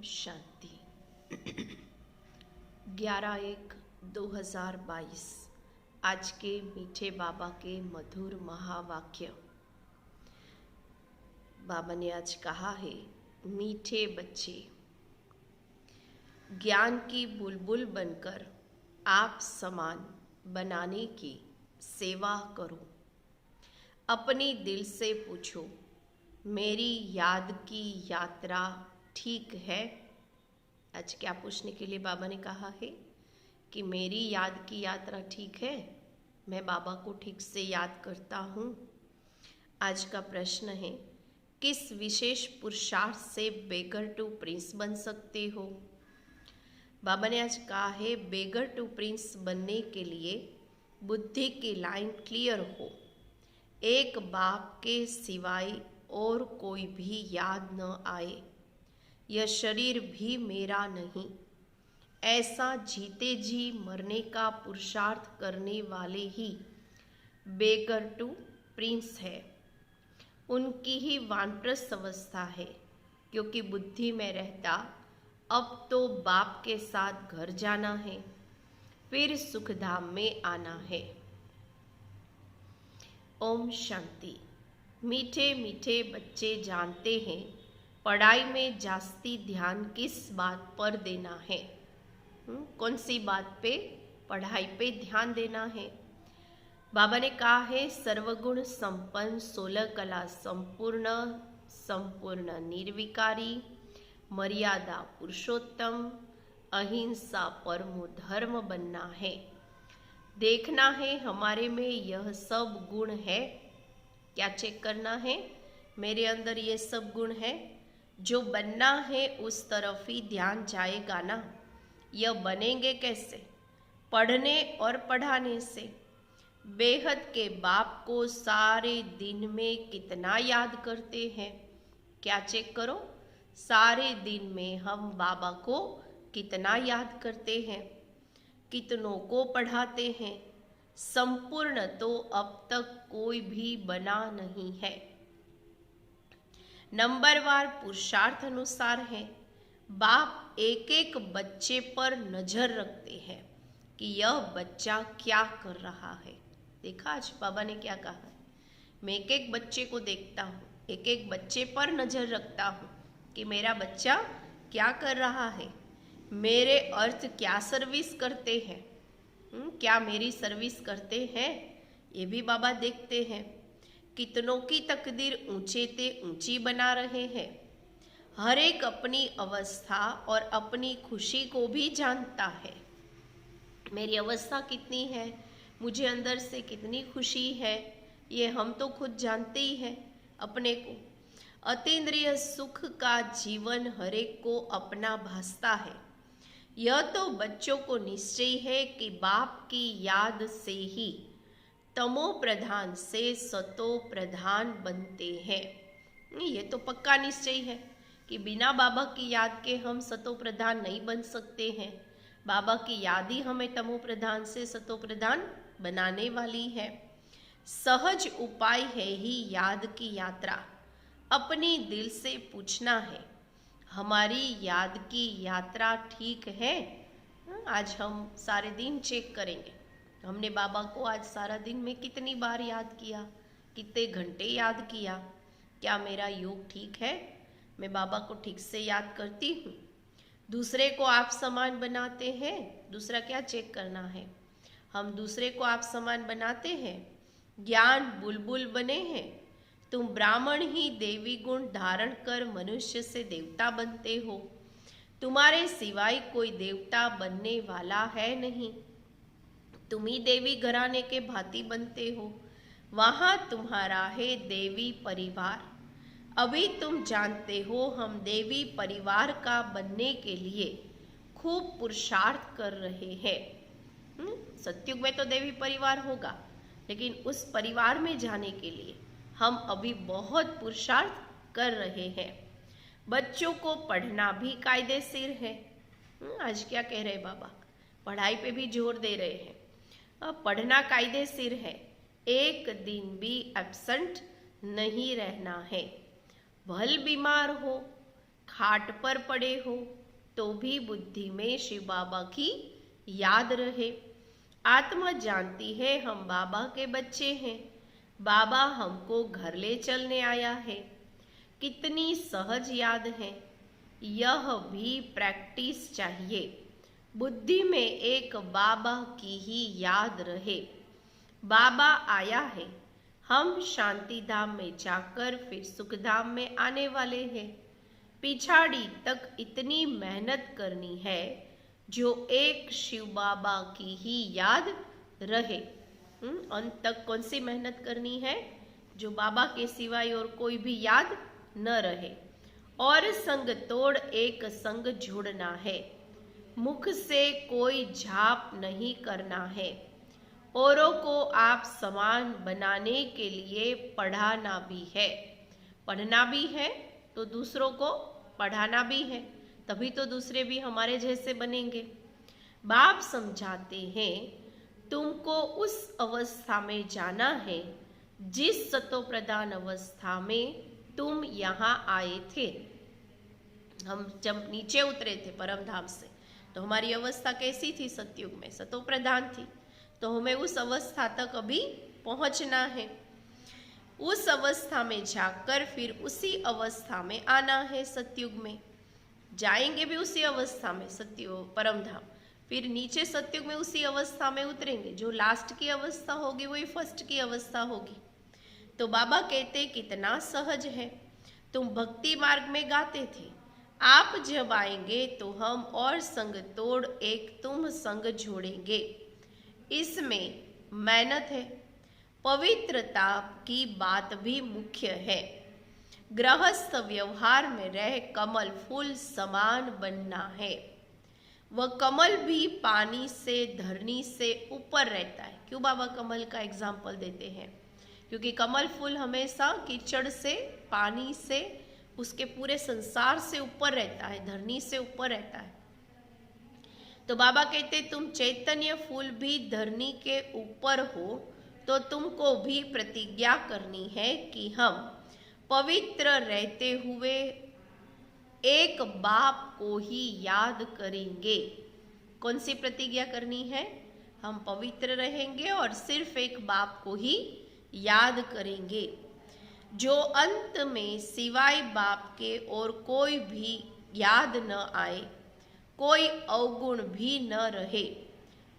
शांति। 11/1/2022 आज के मीठे बाबा के मधुर महावाक्य। बाबा ने आज कहा है, मीठे बच्चे, ज्ञान की बुलबुल बनकर आप समान बनाने की सेवा करो। अपनी दिल से पूछो, मेरी याद की यात्रा ठीक है? आज क्या पूछने के लिए बाबा ने कहा है कि मेरी याद की यात्रा ठीक है, मैं बाबा को ठीक से याद करता हूँ। आज का प्रश्न है, किस विशेष पुरुषार्थ से बेगर टू प्रिंस बन सकते हो? बाबा ने आज कहा है, बेगर टू प्रिंस बनने के लिए बुद्धि की लाइन क्लियर हो। एक बाप के सिवाय और कोई भी याद न आए, यह शरीर भी मेरा नहीं, ऐसा जीते जी मरने का पुरुषार्थ करने वाले ही बेगर टू प्रिंस है। उनकी ही वानप्रस्थ अवस्था है, क्योंकि बुद्धि में रहता अब तो बाप के साथ घर जाना है, फिर सुखधाम में आना है। ओम शांति। मीठे मीठे बच्चे जानते हैं पढ़ाई में जास्ती ध्यान किस बात पर देना है। कौन सी बात पे? पढ़ाई पे ध्यान देना है। बाबा ने कहा है, सर्वगुण संपन्न 16 कला संपूर्ण संपूर्ण निर्विकारी, मर्यादा पुरुषोत्तम, अहिंसा परमो धर्म बनना है। देखना है हमारे में यह सब गुण है। क्या चेक करना है? मेरे अंदर ये सब गुण है। जो बनना है उस तरफ ही ध्यान जाएगा ना। यह बनेंगे कैसे? पढ़ने और पढ़ाने से। बेहद के बाप को सारे दिन में कितना याद करते हैं? क्या चेक करो, सारे दिन में हम बाबा को कितना याद करते हैं, कितनों को पढ़ाते हैं। संपूर्ण तो अब तक कोई भी बना नहीं है। नंबरवार पुरुषार्थ अनुसार है। बाप एक एक बच्चे पर नजर रखते हैं कि यह बच्चा क्या कर रहा है। देखा आज बाबा ने क्या कहा है? मैं एक एक बच्चे को देखता हूँ, एक एक बच्चे पर नजर रखता हूँ कि मेरा बच्चा क्या कर रहा है, मेरे अर्थ क्या सर्विस करते हैं, क्या मेरी सर्विस करते हैं, ये भी बाबा देखते हैं। कितनों की तकदीर ऊंचे ते ऊंची बना रहे हैं। हर एक अपनी अवस्था और अपनी खुशी को भी जानता है। मेरी अवस्था कितनी है, मुझे अंदर से कितनी खुशी है, ये हम तो खुद जानते ही हैं अपने को। अतीन्द्रिय सुख का जीवन हर एक को अपना भासता है। यह तो बच्चों को निश्चय है कि बाप की याद से ही तमो प्रधान से सतो प्रधान बनते हैं। ये तो पक्का निश्चय है कि बिना बाबा की याद के हम सतो प्रधान नहीं बन सकते हैं। बाबा की याद ही हमें तमो प्रधान से सतो प्रधान बनाने वाली है। सहज उपाय है ही याद की यात्रा। अपनी दिल से पूछना है, हमारी याद की यात्रा ठीक है? आज हम सारे दिन चेक करेंगे, हमने बाबा को आज सारा दिन में कितनी बार याद किया, कितने घंटे याद किया, क्या मेरा योग ठीक है, मैं बाबा को ठीक से याद करती हूँ। दूसरे को आप समान बनाते हैं। दूसरा क्या चेक करना है? हम दूसरे को आप समान बनाते हैं। ज्ञान बुलबुल बने हैं। तुम ब्राह्मण ही देवी गुण धारण कर मनुष्य से देवता बनते हो। तुम्हारे सिवाय कोई देवता बनने वाला है नहीं। तुम ही देवी घराने के भांति बनते हो। वहां तुम्हारा है देवी परिवार। अभी तुम जानते हो हम देवी परिवार का बनने के लिए खूब पुरुषार्थ कर रहे हैं। सत्युग में तो देवी परिवार होगा, लेकिन उस परिवार में जाने के लिए हम अभी बहुत पुरुषार्थ कर रहे हैं। बच्चों को पढ़ना भी कायदेशीर है। आज क्या कह रहे बाबा? पढ़ाई पे भी जोर दे रहे हैं। पढ़ना कायदेशीर है, एक दिन भी एब्सेंट नहीं रहना है। भल बीमार हो, खाट पर पड़े हो तो भी बुद्धि में शिव बाबा की याद रहे। आत्मा जानती है हम बाबा के बच्चे हैं, बाबा हमको घर ले चलने आया है। कितनी सहज याद है, यह भी प्रैक्टिस चाहिए। बुद्धि में एक बाबा की ही याद रहे। बाबा आया है, हम शांति धाम में जाकर फिर सुख धाम में आने वाले हैं। पिछाड़ी तक इतनी मेहनत करनी है जो एक शिव बाबा की ही याद रहे। अंत तक कौन सी मेहनत करनी है? जो बाबा के सिवाय और कोई भी याद न रहे। और संग तोड़ एक संग जोड़ना है, मुख से कोई झाप नहीं करना है। औरों को आप समान बनाने के लिए पढ़ाना भी है। पढ़ना भी है तो दूसरों को पढ़ाना भी है, तभी तो दूसरे भी हमारे जैसे बनेंगे। बाप समझाते हैं तुमको उस अवस्था में जाना है जिस सतो प्रधान अवस्था में तुम यहाँ आए थे। हम जब नीचे उतरे थे परम धाम से तो हमारी अवस्था कैसी थी? सतयुग में सतो प्रधान थी। तो हमें उस अवस्था तक अभी पहुंचना है। उस अवस्था में जाकर फिर उसी अवस्था में आना है। सतयुग में जाएंगे भी उसी अवस्था में, सतयुग परम धाम। फिर नीचे सतयुग में उसी अवस्था में उतरेंगे। जो लास्ट की अवस्था होगी वही फर्स्ट की अवस्था होगी। तो बाबा कहते कितना सहज है। तुम भक्ति मार्ग में गाते थे, आप जब आएंगे तो हम और संग तोड़ एक तुम संग जोड़ेंगे। इसमें मेहनत है, पवित्रता की बात भी मुख्य है। गृहस्थ व्यवहार में रह कमल फूल समान बनना है। वह कमल भी पानी से, धरनी से ऊपर रहता है। क्यों बाबा कमल का एग्जाम्पल देते हैं? क्योंकि कमल फूल हमेशा कीचड़ से, पानी से, उसके पूरे संसार से ऊपर रहता है, धरनी से ऊपर रहता है। तो बाबा कहते तुम चैतन्य फूल भी धरनी के ऊपर हो तो तुमको भी प्रतिज्ञा करनी है कि हम पवित्र रहते हुए एक बाप को ही याद करेंगे। कौन सी प्रतिज्ञा करनी है? हम पवित्र रहेंगे और सिर्फ एक बाप को ही याद करेंगे, जो अंत में सिवाय बाप के और कोई भी याद न आए, कोई अवगुण भी न रहे।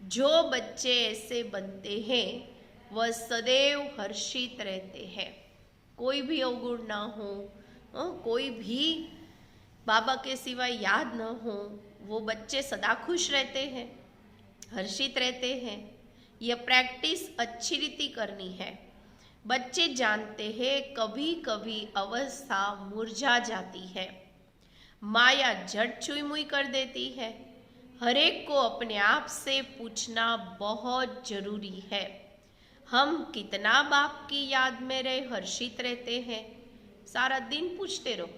जो बच्चे ऐसे बनते हैं वह सदैव हर्षित रहते हैं। कोई भी अवगुण ना हो, कोई भी बाबा के सिवाय याद न हो, वो बच्चे सदा खुश रहते हैं, हर्षित रहते हैं। यह प्रैक्टिस अच्छी रीति करनी है। बच्चे जानते हैं कभी कभी अवस्था मुरझा जाती है, माया झट छुई मुई कर देती है। हर एक को अपने आप से पूछना बहुत जरूरी है, हम कितना बाप की याद में रहे हर्षित रहते हैं? सारा दिन पूछते रहो,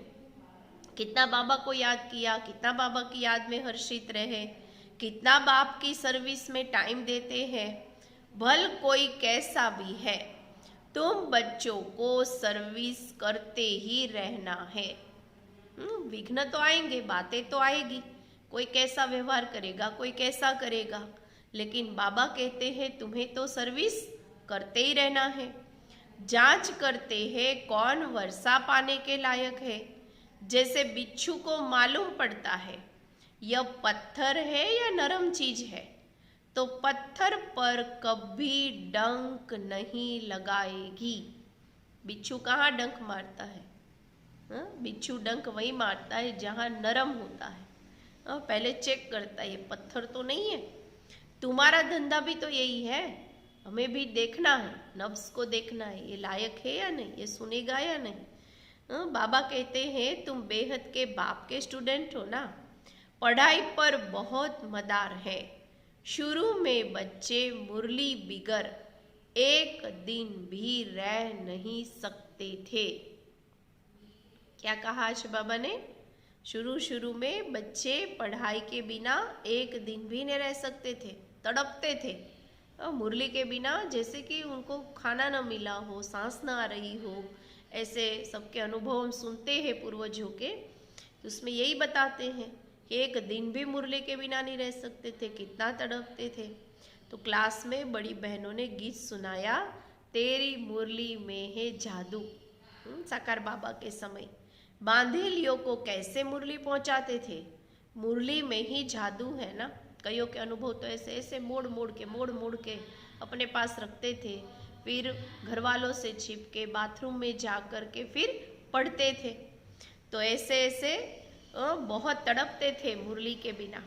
कितना बाबा को याद किया, कितना बाबा की याद में हर्षित रहे, कितना बाप की सर्विस में टाइम देते हैं। भल कोई कैसा भी है, तुम बच्चों को सर्विस करते ही रहना है। विघ्न तो आएंगे, बातें तो आएगी, कोई कैसा व्यवहार करेगा, कोई कैसा करेगा, लेकिन बाबा कहते हैं तुम्हें तो सर्विस करते ही रहना है। जांच करते हैं कौन वर्षा पाने के लायक है। जैसे बिच्छू को मालूम पड़ता है यह पत्थर है या नरम चीज है, तो पत्थर पर कभी डंक नहीं लगाएगी। बिच्छू कहाँ डंक मारता है? बिच्छू डंक वही मारता है जहाँ नरम होता है। पहले चेक करता है ये पत्थर तो नहीं है। तुम्हारा धंधा भी तो यही है, हमें भी देखना है, नफ्स को देखना है, ये लायक है या नहीं, ये सुनेगा या नहीं। बाबा कहते हैं तुम बेहद के बाप के स्टूडेंट हो ना, पढ़ाई पर बहुत मदार है। शुरू में बच्चे मुरली बिगर एक दिन भी रह नहीं सकते थे। क्या कहा आज बाबा ने? शुरू में बच्चे पढ़ाई के बिना एक दिन भी नहीं रह सकते थे, तड़पते थे। मुरली के बिना, जैसे कि उनको खाना न मिला हो, सांस न आ रही हो, ऐसे सबके अनुभव हम सुनते हैं पूर्वजों के तो उसमें यही बताते हैं कि एक दिन भी मुरली के बिना नहीं रह सकते थे, कितना तड़पते थे। तो क्लास में बड़ी बहनों ने गीत सुनाया, तेरी मुरली में है जादू। साकार बाबा के समय बांधेलियों को कैसे मुरली पहुंचाते थे, मुरली में ही जादू है ना। कईयों के अनुभव तो ऐसे ऐसे मोड़ मोड़ के अपने पास रखते थे, फिर घर वालों से छिप के बाथरूम में जा कर के फिर पढ़ते थे। तो ऐसे ऐसे बहुत तड़पते थे मुरली के बिना।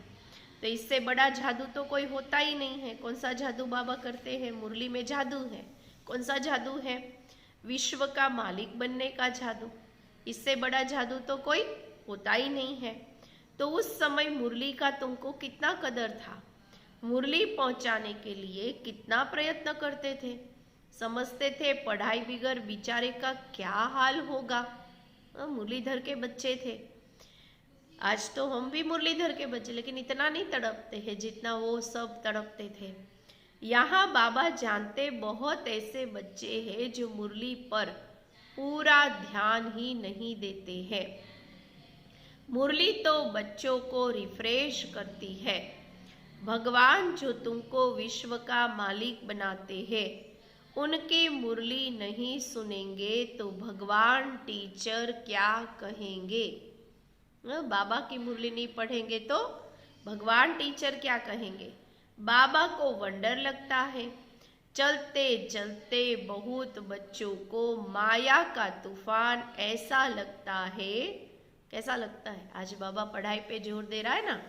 तो इससे बड़ा जादू तो कोई होता ही नहीं है। कौन सा जादू बाबा करते हैं? मुरली में जादू है। कौन सा जादू है? विश्व का मालिक बनने का जादू। इससे बड़ा जादू तो कोई होता ही नहीं है। तो उस समय मुरली का तुमको कितना कदर था, मुरली पहुंचाने के लिए कितना प्रयत्न करते थे। समझते थे पढ़ाई बिगर बेचारे का क्या हाल होगा। मुरलीधर के बच्चे थे। आज तो हम भी मुरलीधर के बच्चे, लेकिन इतना नहीं तड़पते हैं जितना वो सब तड़पते थे। यहाँ बाबा जानते बहुत ऐसे बच्चे हैं जो मुरली पर पूरा ध्यान ही नहीं देते हैं। मुरली तो बच्चों को रिफ्रेश करती है। भगवान जो तुमको विश्व का मालिक बनाते हैं, उनकी मुरली नहीं सुनेंगे तो भगवान टीचर क्या कहेंगे। बाबा की मुरली नहीं पढ़ेंगे तो भगवान टीचर क्या कहेंगे। बाबा को वंडर लगता है, चलते चलते बहुत बच्चों को माया का तूफान ऐसा लगता है। कैसा लगता है? आज बाबा पढ़ाई पे जोर दे रहा है ना,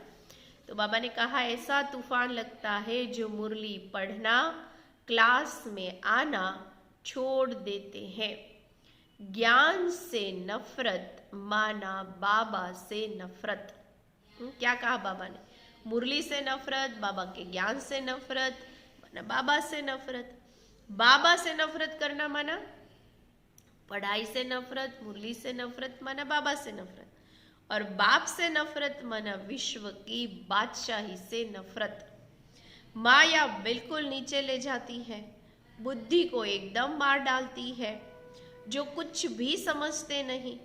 तो बाबा ने कहा ऐसा तूफान लगता है जो मुरली पढ़ना, क्लास में आना छोड़ देते हैं। ज्ञान से नफरत माना बाबा से नफरत। क्या कहा बाबा ने? मुरली से नफरत, बाबा के ज्ञान से नफरत, माना बाबा से नफरत। बाबा से नफरत करना माना पढ़ाई से नफरत, मुरली से नफरत माना बाबा से नफरत, और बाप से नफरत माना विश्व की बादशाही से नफरत। माया बिल्कुल नीचे ले जाती है, बुद्धि को एकदम मार डालती है। जो कुछ भी समझते नहीं,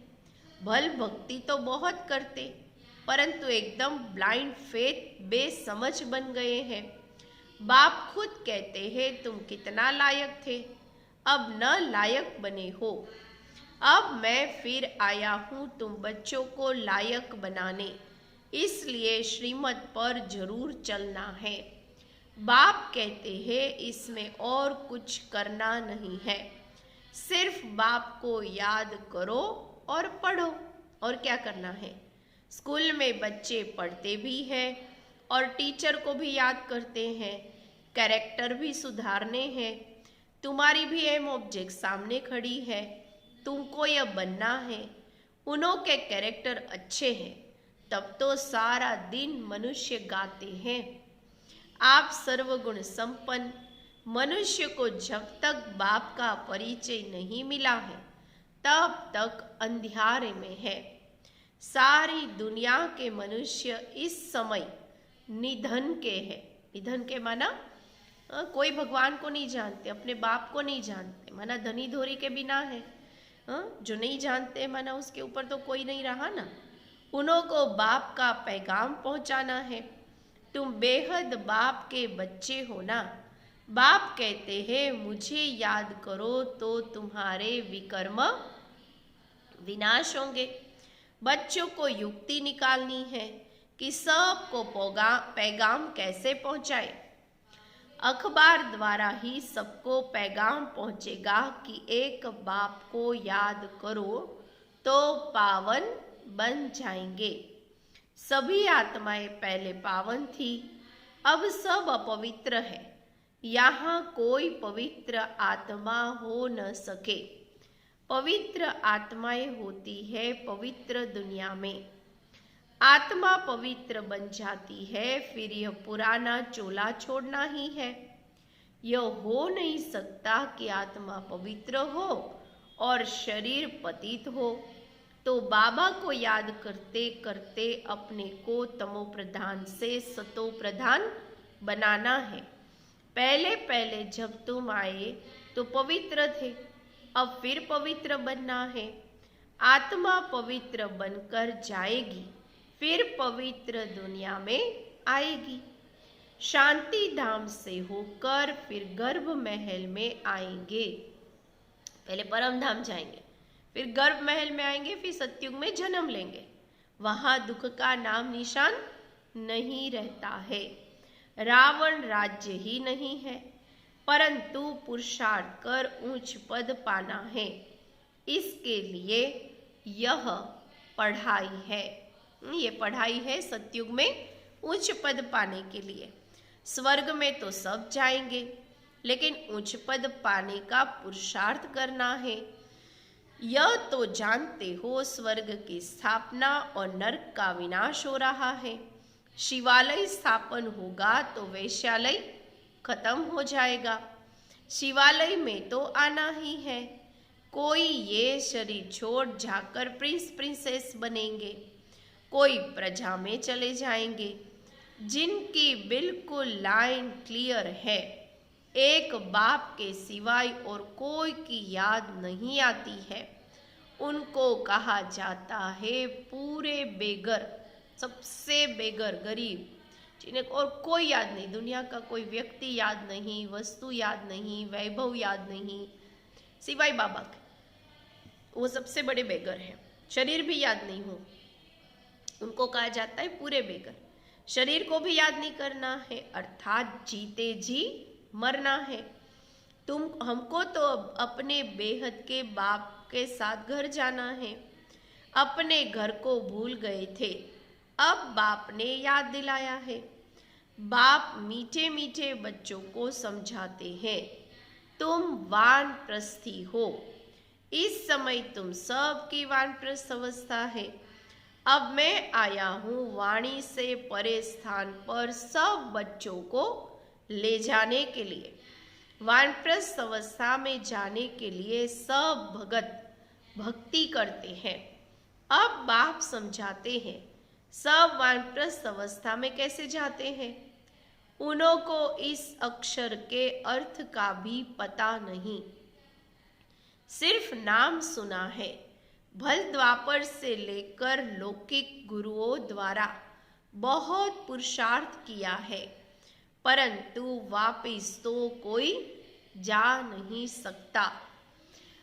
भल भक्ति तो बहुत करते, परंतु एकदम ब्लाइंड फेथ, बेसमझ बन गए हैं। बाप खुद कहते हैं तुम कितना लायक थे, अब न लायक बने हो। अब मैं फिर आया हूं तुम बच्चों को लायक बनाने, इसलिए श्रीमत पर जरूर चलना है। बाप कहते हैं इसमें और कुछ करना नहीं है, सिर्फ बाप को याद करो और पढ़ो। और क्या करना है? स्कूल में बच्चे पढ़ते भी हैं और टीचर को भी याद करते हैं, कैरेक्टर भी सुधारने हैं। तुम्हारी भी एम ऑब्जेक्ट सामने खड़ी है, तुमको यह बनना है। उन्हों के कैरेक्टर अच्छे हैं तब तो सारा दिन मनुष्य गाते हैं। आप सर्वगुण संपन्न मनुष्य को जब तक बाप का परिचय नहीं मिला है तब तक अंधियारे में है। सारी दुनिया के मनुष्य इस समय निधन के हैं। निधन के माना कोई भगवान को नहीं जानते, अपने बाप को नहीं जानते, माना धनी धोरी के बिना है। जो नहीं जानते माना उसके ऊपर तो कोई नहीं रहा ना। उन्हों को बाप का पैगाम पहुंचाना है। तुम बेहद बाप के बच्चे हो ना। बाप कहते हैं मुझे याद करो तो तुम्हारे विकर्म विनाश होंगे। बच्चों को युक्ति निकालनी है कि सबको पैगाम कैसे पहुंचाए। अखबार द्वारा ही सबको पैगाम पहुंचेगा कि एक बाप को याद करो तो पावन बन जाएंगे। सभी आत्माएं पहले पावन थी, अब सब अपवित्र है। यहाँ कोई पवित्र आत्मा हो न सके। पवित्र आत्माएं होती है पवित्र दुनिया में। आत्मा पवित्र बन जाती है, फिर यह पुराना चोला छोड़ना ही है। यह हो नहीं सकता कि आत्मा पवित्र हो और शरीर पतित हो। तो बाबा को याद करते करते अपने को तमो प्रधान से सतो प्रधान बनाना है। पहले पहले जब तुम आए तो पवित्र थे, अब फिर पवित्र बनना है। आत्मा पवित्र बनकर जाएगी, फिर पवित्र दुनिया में आएगी। शांति धाम से होकर फिर गर्भ महल में आएंगे। पहले परम धाम जाएंगे, फिर गर्भ महल में आएंगे, फिर सतयुग में जन्म लेंगे। वहां दुख का नाम निशान नहीं रहता है। रावण राज्य ही नहीं है, परंतु पुरुषार्थ कर ऊंच पद पाना है। इसके लिए यह पढ़ाई है। ये पढ़ाई है सतयुग में उच्च पद पाने के लिए। स्वर्ग में तो सब जाएंगे, लेकिन उच्च पद पाने का पुरुषार्थ करना है। यह तो जानते हो स्वर्ग की स्थापना और नरक का विनाश हो रहा है। शिवालय स्थापन होगा तो वैश्यालय खत्म हो जाएगा। शिवालय में तो आना ही है। कोई ये शरीर छोड़ जाकर प्रिंस प्रिंसेस बनेंगे, कोई प्रजा में चले जाएंगे। जिनकी बिल्कुल लाइन क्लियर है, एक बाप के सिवाय और कोई की याद नहीं आती है, उनको कहा जाता है पूरे बेगर, सबसे बेगर, गरीब, जिन्हें और कोई याद नहीं, दुनिया का कोई व्यक्ति याद नहीं, वस्तु याद नहीं, वैभव याद नहीं, सिवाय बाबा के। वो सबसे बड़े बेगर हैं। शरीर भी याद नहीं हो, उनको कहा जाता है पूरे बेगर। शरीर को भी याद नहीं करना है, अर्थात जीते जी मरना है। हमको तो अपने बेहद के बाप के साथ घर जाना है। अपने घर को भूल गए थे, अब बाप ने याद दिलाया है। बाप मीठे मीठे बच्चों को समझाते हैं, तुम वानप्रस्थी हो। इस समय तुम सब की वानप्रस्थ अवस्था है। अब मैं आया हूँ वाणी से परे स्थान पर सब बच्चों को ले जाने के लिए। वानप्रस्थ अवस्था में जाने के लिए सब भगत भक्ति करते हैं। अब बाप समझाते हैं सब वानप्रस्थ अवस्था में कैसे जाते हैं। उन्हों को इस अक्षर के अर्थ का भी पता नहीं, सिर्फ नाम सुना है। भल द्वापर से लेकर लौकिक गुरुओं द्वारा बहुत पुरुषार्थ किया है, परंतु वापिस तो कोई जा नहीं सकता।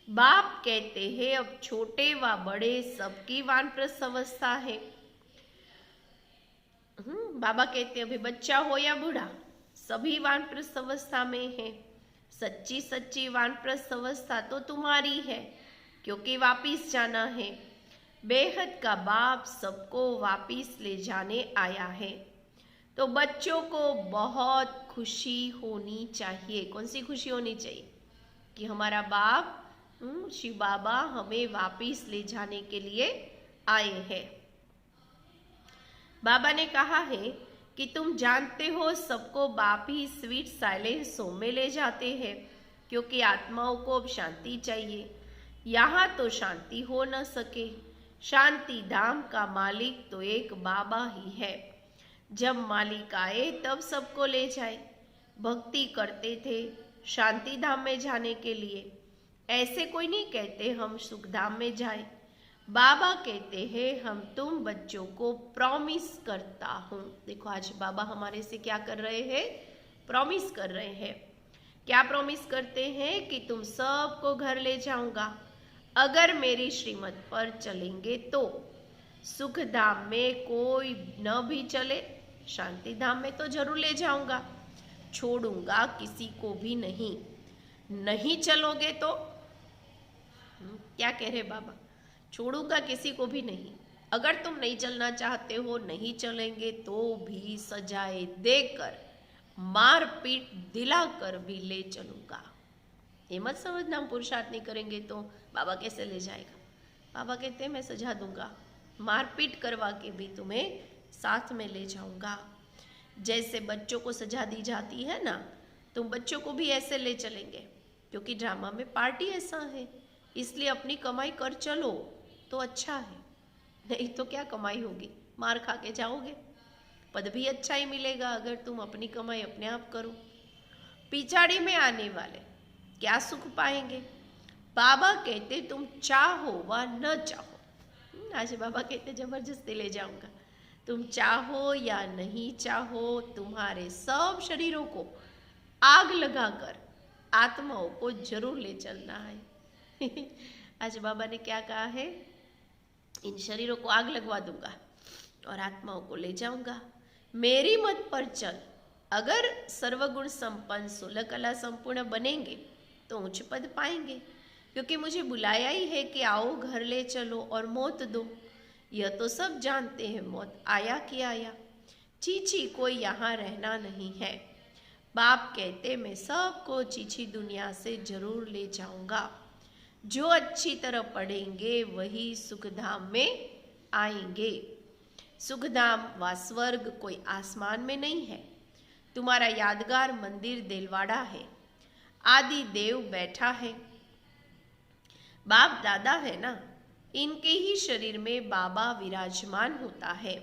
बाप कहते हैं अब छोटे व बड़े सबकी वानप्रस्थ अवस्था है। बाबा कहते हैं अभी बच्चा हो या बूढ़ा, सभी वानप्रस्थ अवस्था में है। सच्ची सच्ची वानप्रस्थ अवस्था तो तुम्हारी है, क्योंकि वापिस जाना है। बेहद का बाप सबको वापिस ले जाने आया है, तो बच्चों को बहुत खुशी होनी चाहिए। कौन सी खुशी होनी चाहिए? कि हमारा बाप शिव बाबा हमें वापिस ले जाने के लिए आए हैं। बाबा ने कहा है कि तुम जानते हो सबको बाप ही स्वीट साइलेंस में ले जाते हैं, क्योंकि आत्माओं को अब शांति चाहिए। यहाँ तो शांति हो न सके। शांति धाम का मालिक तो एक बाबा ही है। जब मालिक आए तब सबको ले जाए। भक्ति करते थे शांति धाम में जाने के लिए। ऐसे कोई नहीं कहते हम सुख धाम में जाए। बाबा कहते हैं हम तुम बच्चों को प्रॉमिस करता हूँ। देखो आज बाबा हमारे से क्या कर रहे हैं? प्रॉमिस कर रहे हैं। क्या प्रॉमिस करते हैं? कि तुम सबको घर ले जाऊंगा अगर मेरी श्रीमत पर चलेंगे तो। सुख धाम में कोई न भी चले, शांति धाम में तो जरूर ले जाऊंगा, छोड़ूंगा किसी को भी नहीं। नहीं चलोगे तो क्या कह रहे बाबा? छोड़ूंगा किसी को भी नहीं। अगर तुम नहीं चलना चाहते हो, नहीं चलेंगे तो भी सजाए देकर, मार पीट दिलाकर भी ले चलूंगा। ये मत समझना हम पुरुषार्थ नहीं करेंगे तो बाबा कैसे ले जाएगा। बाबा कहते हैं मैं सजा दूंगा, मारपीट करवा के भी तुम्हें साथ में ले जाऊंगा। जैसे बच्चों को सजा दी जाती है ना, तुम बच्चों को भी ऐसे ले चलेंगे, क्योंकि ड्रामा में पार्टी ऐसा है। इसलिए अपनी कमाई कर चलो तो अच्छा है, नहीं तो क्या कमाई होगी? मार खा के जाओगे। पद भी अच्छा ही मिलेगा अगर तुम अपनी कमाई अपने आप करो। पिछाड़ी में आने वाले क्या सुख पाएंगे? बाबा कहते तुम चाहो व न चाहो। आज बाबा कहते जबरदस्ती ले जाऊंगा। तुम चाहो या नहीं चाहो, तुम्हारे सब शरीरों को आग लगाकर आत्माओं को जरूर ले चलना है। आज बाबा ने क्या कहा है, इन शरीरों को आग लगवा दूंगा और आत्माओं को ले जाऊंगा। मेरी मत पर चल। अगर सर्वगुण संपन्न 16 कला संपूर्ण बनेंगे तो उच्च पद पाएंगे, क्योंकि मुझे बुलाया ही है कि आओ घर ले चलो और मौत दो। यह तो सब जानते हैं, मौत आया कि आया। चीची कोई यहाँ रहना नहीं है। बाप कहते मैं सबको चीची दुनिया से जरूर ले जाऊंगा। जो अच्छी तरह पढ़ेंगे वही सुखधाम में आएंगे। सुखधाम व स्वर्ग कोई आसमान में नहीं है। तुम्हारा यादगार मंदिर दिलवाड़ा है। आदि देव बैठा है। बाप दादा है ना, इनके ही शरीर में बाबा विराजमान होता है।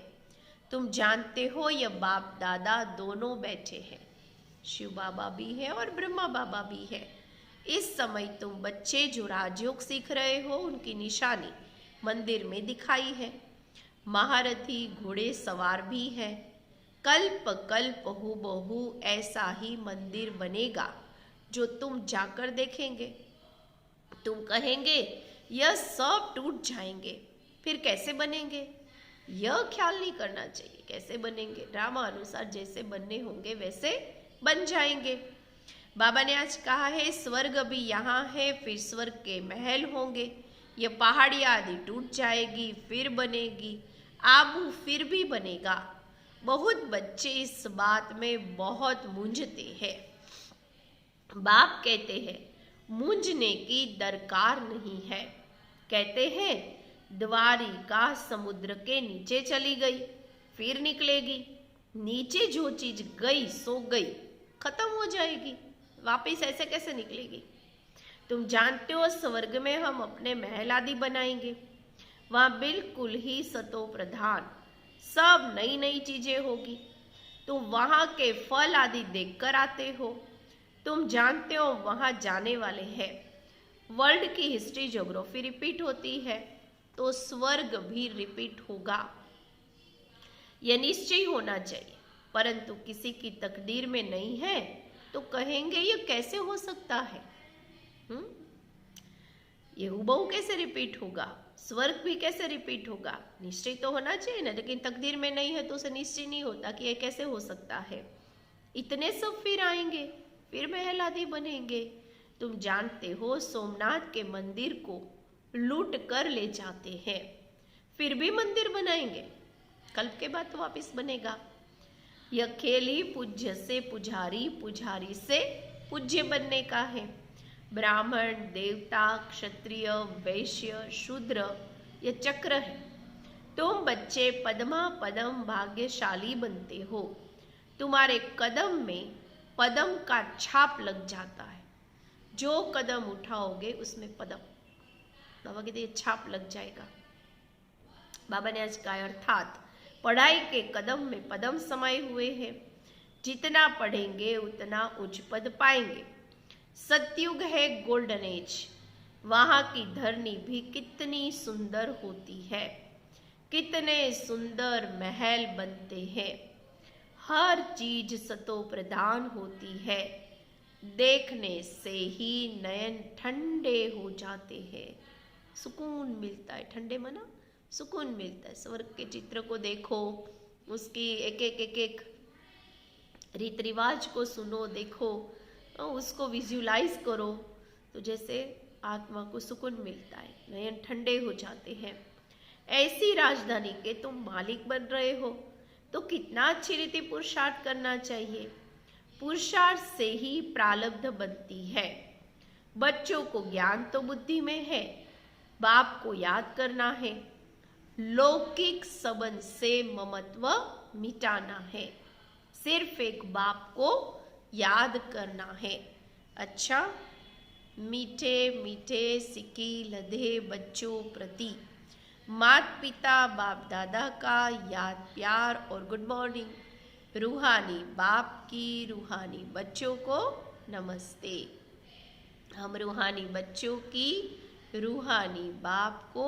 तुम जानते हो यह बाप दादा दोनों बैठे हैं। शिव बाबा भी है और ब्रह्मा बाबा भी है। इस समय तुम बच्चे जो राजयोग सीख रहे हो उनकी निशानी मंदिर में दिखाई है। महारथी घोड़े सवार भी है। कल्प कल्प हूबहू ऐसा ही मंदिर बनेगा जो तुम जाकर देखेंगे। तुम कहेंगे यह सब टूट जाएंगे, फिर कैसे बनेंगे? यह ख्याल नहीं करना चाहिए कैसे बनेंगे। ड्रामा अनुसार जैसे बनने होंगे वैसे बन जाएंगे। बाबा ने आज कहा है स्वर्ग भी यहाँ है, फिर स्वर्ग के महल होंगे। यह पहाड़ी आदि टूट जाएगी फिर बनेगी। आबू फिर भी बनेगा। बहुत बच्चे इस बात में बहुत मूंझते हैं। बाप कहते हैं मूंझने की दरकार नहीं है। कहते हैं द्वारिका समुद्र के नीचे चली गई फिर निकलेगी। नीचे जो चीज गई सो गई, खत्म हो जाएगी, वापिस ऐसे कैसे निकलेगी? तुम जानते हो स्वर्ग में हम अपने महल आदि बनाएंगे। वहां बिल्कुल ही सतो प्रधान सब नई नई चीजें होगी। तुम वहां के फल आदि देखकर आते हो। तुम जानते हो वहां जाने वाले हैं। वर्ल्ड की हिस्ट्री ज्योग्राफी रिपीट होती है तो स्वर्ग भी रिपीट होगा। यह निश्चय होना चाहिए, परंतु किसी की तकदीर में नहीं है तो कहेंगे ये कैसे हो सकता है? ये हुबहू कैसे रिपीट होगा? स्वर्ग भी कैसे रिपीट होगा? निश्चय तो होना चाहिए ना, लेकिन तकदीर में नहीं है तो उसे निश्चय नहीं होता कि ये कैसे हो सकता है। इतने सब फिर आएंगे, फिर महल आदि बनेंगे। तुम जानते हो सोमनाथ के मंदिर को लूट कर ले जाते हैं, फिर भी मंदिर बनाएंगे। कल्प के बाद तो वापिस बनेगा। यह खेल ही पूज्य से पुजारी, पुजारी से पूज्य बनने का है। ब्राह्मण, देवता, क्षत्रिय, वैश्य, शूद्र यह चक्र है। तुम बच्चे पद्मा पदम भाग्यशाली बनते हो। तुम्हारे कदम में पदम का छाप लग जाता है। जो कदम उठाओगे उसमें पदम, बाबा कहते ये छाप लग जाएगा। बाबा ने आज कहा अर्थात पढ़ाई के कदम में पदम समाये हुए हैं। जितना पढ़ेंगे उतना उच्च पद पाएंगे। सतयुग है गोल्डन एज। वहां की धरनी भी कितनी सुंदर होती है। कितने सुंदर महल बनते हैं। हर चीज सतो प्रधान होती है। देखने से ही नयन ठंडे हो जाते हैं। सुकून मिलता है। ठंडे मना सुकून मिलता है। स्वर्ग के चित्र को देखो, उसकी एक एक रीत रिवाज को सुनो, देखो, उसको विजुलाइज करो, तो जैसे आत्मा को सुकून मिलता है, नयन ठंडे हो जाते हैं। ऐसी राजधानी के तुम मालिक बन रहे हो तो कितना अच्छी रीति पुरुषार्थ करना चाहिए। पुरुषार्थ से ही प्रारब्ध बनती है। बच्चों को ज्ञान तो बुद्धि में है, बाप को याद करना है। लौकिक संबंध से ममत्व मिटाना है। सिर्फ एक बाप को याद करना है। अच्छा, मीठे मीठे सिक्की लधे बच्चों प्रति माता पिता बाप दादा का याद प्यार और गुड मॉर्निंग। रूहानी बाप की रूहानी बच्चों को नमस्ते। हम रूहानी बच्चों की रूहानी बाप को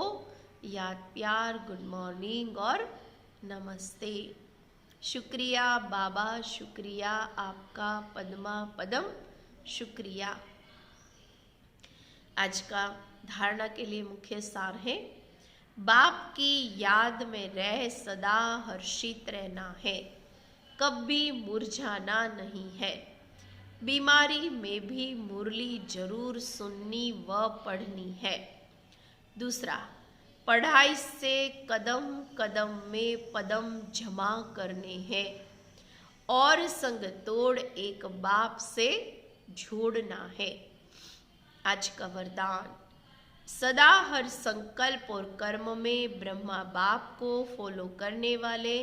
याद प्यार गुड मॉर्निंग और नमस्ते। शुक्रिया बाबा, शुक्रिया आपका पद्मा पदम, शुक्रिया। आज का धारणा के लिए मुख्य सार है, बाप की याद में रह सदा हर्षित रहना है, कभी मुरझाना नहीं है। बीमारी में भी मुरली जरूर सुननी व पढ़नी है। दूसरा, पढ़ाई से कदम कदम में पदम जमा करने हैं और संग तोड़ एक बाप से जोड़ना है। आज का वरदान, सदा हर संकल्प और कर्म में ब्रह्मा बाप को फॉलो करने वाले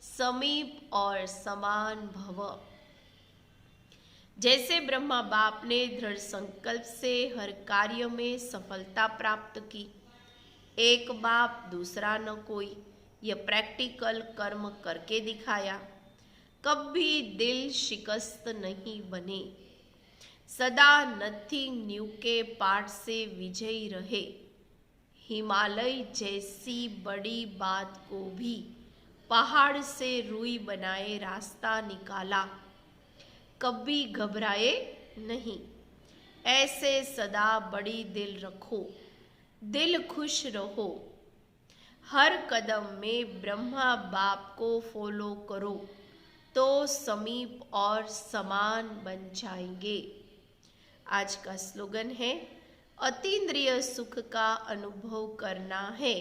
समीप और समान भव। जैसे ब्रह्मा बाप ने दृढ़ संकल्प से हर कार्य में सफलता प्राप्त की, एक बाप दूसरा न कोई, यह प्रैक्टिकल कर्म करके दिखाया। कभी दिल शिकस्त नहीं बने, सदा नथिंग न्यू के पाठ से विजयी रहे। हिमालय जैसी बड़ी बात को भी पहाड़ से रुई बनाए रास्ता निकाला, कभी घबराए नहीं। ऐसे सदा बड़ी दिल रखो, दिल खुश रहो। हर कदम में ब्रह्मा बाप को फॉलो करो तो समीप और समान बन जाएंगे। आज का स्लोगन है, अतीन्द्रिय सुख का अनुभव करना है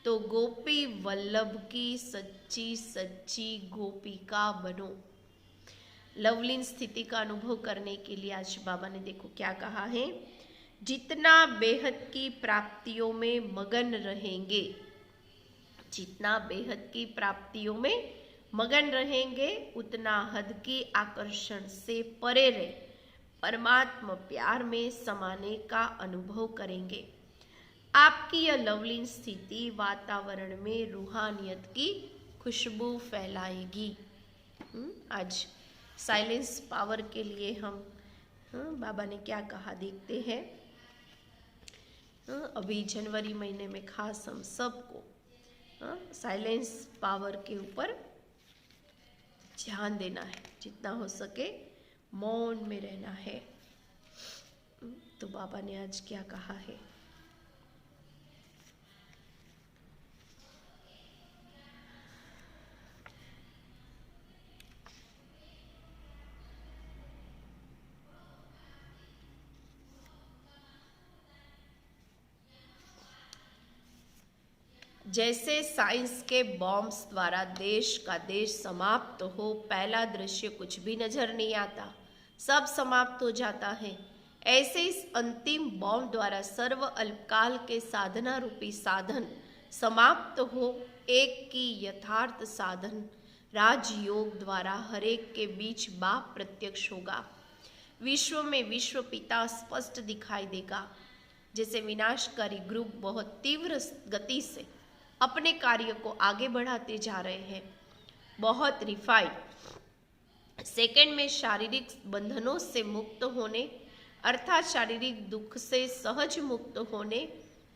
तो गोपी वल्लभ की सच्ची सच्ची गोपिका बनो। लवलीन स्थिति का अनुभव करने के लिए आज बाबा ने देखो क्या कहा है, जितना बेहद की प्राप्तियों में मगन रहेंगे, जितना बेहद की प्राप्तियों में मगन रहेंगे, उतना हद की आकर्षण से परे रहे परमात्मा प्यार में समाने का अनुभव करेंगे। आपकी यह लवलीन स्थिति वातावरण में रूहानियत की खुशबू फैलाएगी। आज साइलेंस पावर के लिए हम बाबा ने क्या कहा देखते हैं। अभी जनवरी महीने में खास हम सबको साइलेंस पावर के ऊपर ध्यान देना है, जितना हो सके मौन में रहना है। तो बाबा ने आज क्या कहा है, जैसे साइंस के बॉम्ब्स द्वारा देश का देश समाप्त हो, पहला दृश्य कुछ भी नजर नहीं आता, सब समाप्त हो जाता है, ऐसे इस अंतिम बॉम्ब द्वारा सर्व अल्पकाल के साधना रूपी साधन समाप्त हो, एक की यथार्थ साधन राजयोग द्वारा हरेक के बीच बाप प्रत्यक्ष होगा। विश्व में विश्व पिता स्पष्ट दिखाई देगा। जैसे विनाशकारी ग्रुप बहुत तीव्र गति से अपने कार्य को आगे बढ़ाते जा रहे हैं, बहुत रिफाइंड सेकंड में शारीरिक बंधनों से मुक्त होने अर्थात शारीरिक दुख से सहज मुक्त होने,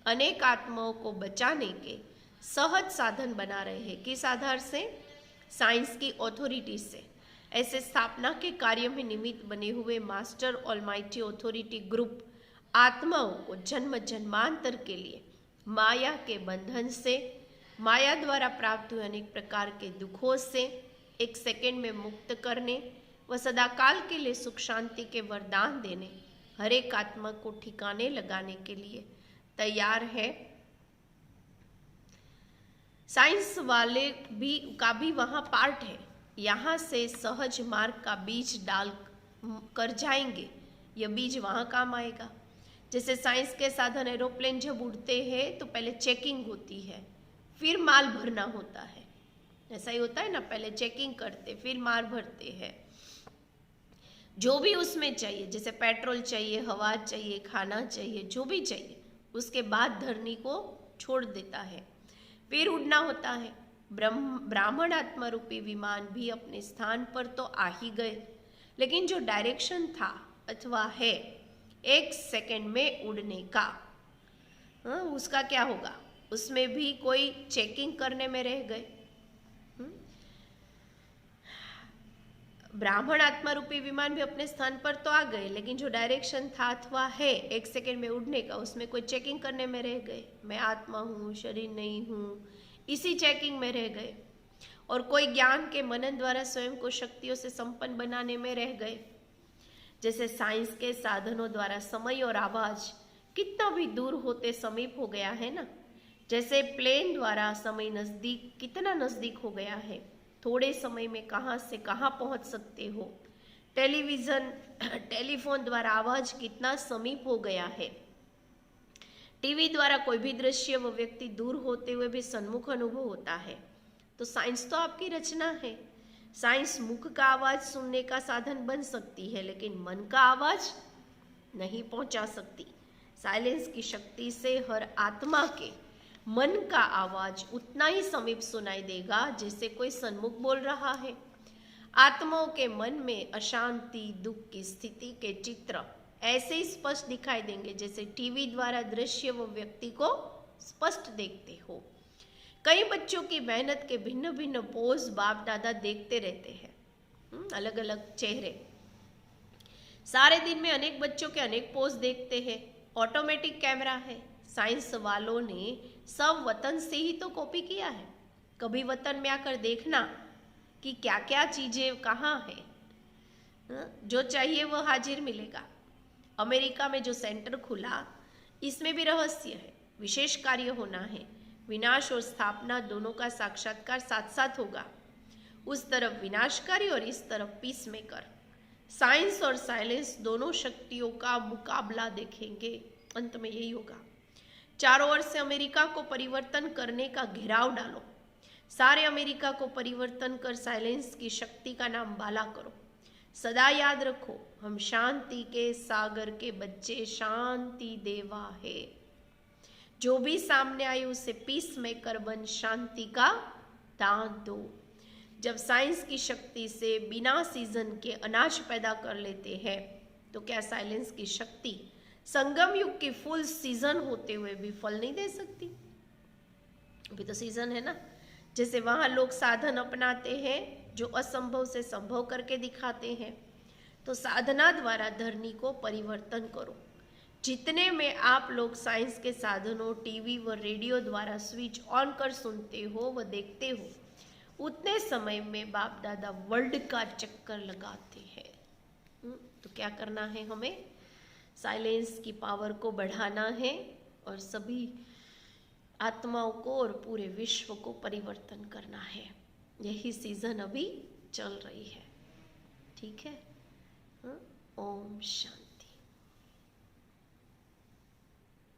अनेक आत्माओं को बचाने के सहज साधन बना रहे हैं। किस आधार से? साइंस की ऑथोरिटी से। ऐसे स्थापना के कार्य में निमित्त बने हुए मास्टर ऑलमाइटी ऑथोरिटी ग्रुप आत्माओं को जन्म जन्मांतर के लिए माया के बंधन से, माया द्वारा प्राप्त हुए अनेक प्रकार के दुखों से एक सेकंड में मुक्त करने व सदाकाल के लिए सुख शांति के वरदान देने, हर एक आत्मा को ठिकाने लगाने के लिए तैयार है। साइंस वाले का भी वहां पार्ट है। यहाँ से सहज मार्ग का बीज डाल कर जाएंगे, यह बीज वहां काम आएगा। जैसे साइंस के साधन एरोप्लेन जब उड़ते हैं तो पहले चेकिंग होती है, फिर माल भरना होता है। ऐसा ही होता है ना, पहले चेकिंग करते फिर माल भरते हैं। जो भी उसमें चाहिए, जैसे पेट्रोल चाहिए, हवा चाहिए, खाना चाहिए, जो भी चाहिए, उसके बाद धरनी को छोड़ देता है, फिर उड़ना होता है। ब्राह्मण आत्मा रूपी विमान भी अपने स्थान पर तो आ ही गए, लेकिन जो डायरेक्शन था अथवा है 1 सेकेंड में उड़ने का, उसका क्या होगा? उसमें भी कोई चेकिंग करने में रह गए। ब्राह्मण आत्मा रूपी विमान भी अपने स्थान पर तो आ गए, लेकिन जो डायरेक्शन था अथवा है 1 सेकेंड में उड़ने का, उसमें कोई चेकिंग करने में रह गए। मैं आत्मा हूँ, शरीर नहीं हूँ, इसी चेकिंग में रह गए। और कोई ज्ञान के मनन द्वारा स्वयं को शक्तियों से संपन्न बनाने में रह गए। जैसे साइंस के साधनों द्वारा समय और आवाज कितना भी दूर होते समीप हो गया है ना। जैसे प्लेन द्वारा समय नजदीक कितना नजदीक हो गया है, थोड़े समय में कहाँ से कहाँ पहुंच सकते हो। टेलीविजन टेलीफोन द्वारा आवाज कितना समीप हो गया है। टीवी द्वारा कोई भी दृश्य व व्यक्ति दूर होते हुए भी सन्मुख अनुभव होता है। तो साइंस तो आपकी रचना है। साइंस मुख का आवाज सुनने का साधन बन सकती है, लेकिन मन का आवाज नहीं पहुंचा सकती। साइलेंस की शक्ति से हर आत्मा के मन का आवाज उतना ही समीप सुनाई देगा जैसे कोई सन्मुख बोल रहा है। आत्माओं के मन में अशांति, दुख की स्थिति के चित्र ऐसे ही स्पष्ट दिखाई देंगे जैसे टीवी द्वारा दृश्य व व्यक्ति को स्पष्ट देखते हो। कई बच्चों की मेहनत के भिन्न भिन्न पोज बाप दादा देखते रहते हैं, अलग अलग चेहरे। सारे दिन में अनेक बच्चों के अनेक पोज देखते हैं। ऑटोमेटिक कैमरा है। साइंस वालों ने सब वतन से ही तो कॉपी किया है। कभी वतन में आकर देखना कि क्या क्या चीजें कहाँ है, जो चाहिए वो हाजिर मिलेगा। अमेरिका में जो सेंटर खुला, इसमें भी रहस्य है। विशेष कार्य होना है। विनाश और स्थापना दोनों का साक्षात्कार साथ साथ होगा। उस तरफ विनाशकारी और इस तरफ पीस मेकर। साइंस और साइलेंस दोनों शक्तियों का मुकाबला देखेंगे। अंत में यही होगा। चारों ओर से अमेरिका को परिवर्तन करने का घेराव डालो। सारे अमेरिका को परिवर्तन कर साइलेंस की शक्ति का नाम बाला करो। सदा याद रखो, हम शांति के सागर के बच्चे, शांति देवा है। जो भी सामने आए उसे पीस मेकर बन शांति का दान दो। जब साइंस की शक्ति से बिना सीजन के अनाज पैदा कर लेते हैं, तो क्या साइलेंस की शक्ति संगम युग की फुल सीजन होते हुए भी फल नहीं दे सकती? अभी तो सीजन है ना। जैसे वहां लोग साधन अपनाते हैं जो असंभव से संभव करके दिखाते हैं, तो साधना द्वारा धरनी को परिवर्तन करो। जितने में आप लोग साइंस के साधनों, टीवी व रेडियो द्वारा स्विच ऑन कर सुनते हो व देखते हो, उतने समय में बाप दादा वर्ल्ड का चक्कर लगाते हैं। तो क्या करना है? हमें साइलेंस की पावर को बढ़ाना है और सभी आत्माओं को और पूरे विश्व को परिवर्तन करना है। यही सीजन अभी चल रही है। ठीक है। ओम शांति।